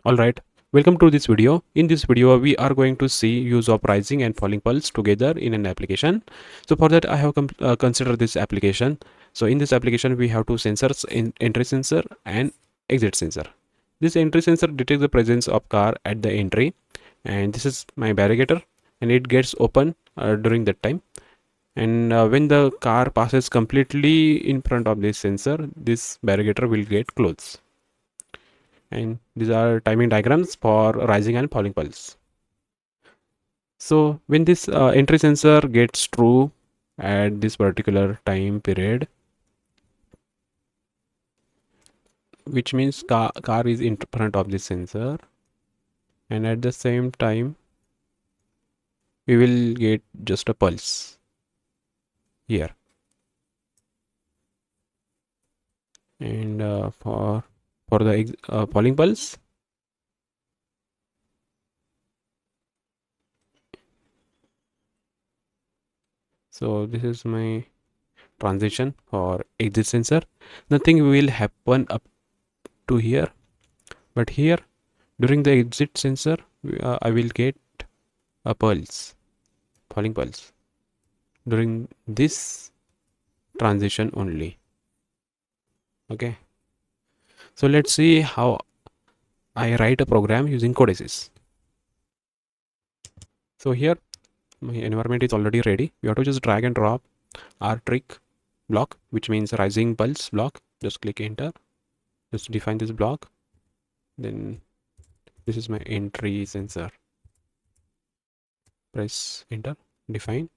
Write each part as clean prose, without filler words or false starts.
Alright, welcome to this video. In this video, we are going to see use of rising and falling pulse together in an application. So for that, I have considered this application. So in this application, we have two sensors, entry sensor and exit sensor. This entry sensor detects the presence of car at the entry, and this is my barrier, and it gets open during that time. And when the car passes completely in front of this sensor, this barrier will get closed. And these are timing diagrams for rising and falling pulse. So when this entry sensor gets true at this particular time period, which means car is in front of this sensor, and at the same time we will get just a pulse here. And for the falling pulse, so this is my transition for exit sensor. Nothing will happen up to here, but here during the exit sensor I will get a pulse, falling pulse during this transition only. Okay, so let's see how I write a program using Codices. So here my environment is already ready. You have to just drag and drop our trick block, which means rising pulse block. Just click enter, just define this block. Then this is my entry sensor, press enter, define.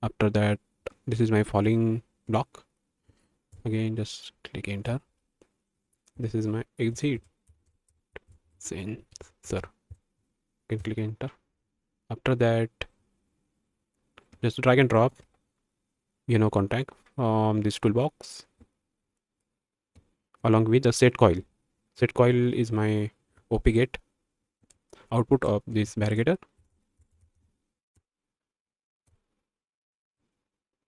After that, this is my falling block. Again, just click enter. This is my exit sensor. You can click enter. After that, just drag and drop contact from this toolbox along with the set coil. Set coil is my OP gate output of this barrier.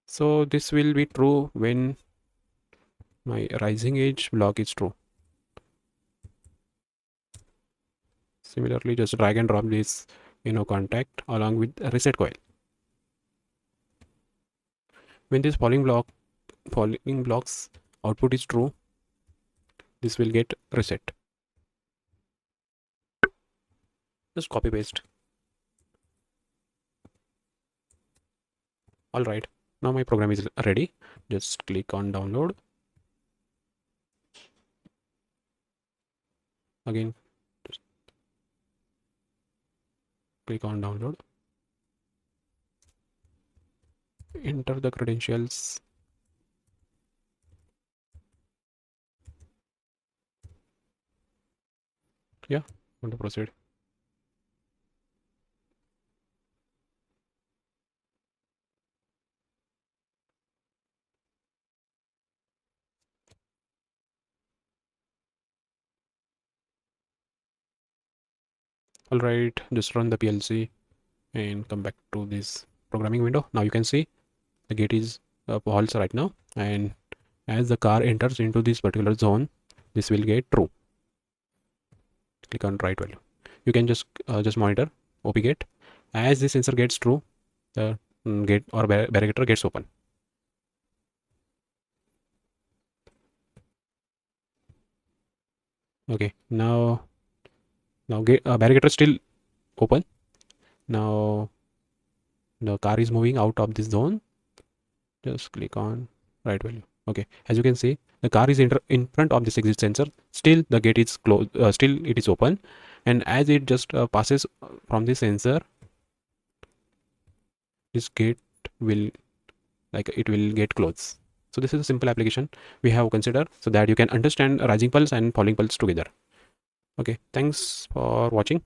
So this will be true when my rising edge block is true. Similarly, just drag and drop this contact along with reset coil. When this falling blocks output is true, this will get reset. Just copy paste. All right, now my program is ready. Just click on download. Again, just click on download. Enter the credentials. Yeah, want to proceed. All right, just run the PLC and come back to this programming window. Now you can see the gate is false right now, and as the car enters into this particular zone, this will get true. Click on right value. You can just monitor OP gate. As this sensor gets true, the gate or barrier gets open. Okay, now gate barrier is still open. Now the car is moving out of this zone. Just click on right value. Okay, as you can see, the car is in front of this exit sensor. Still the gate is closed, still it is open, and as it just passes from the sensor, this gate will it will get closed. So this is a simple application we have considered so that you can understand rising pulse and falling pulse together. Okay, thanks for watching.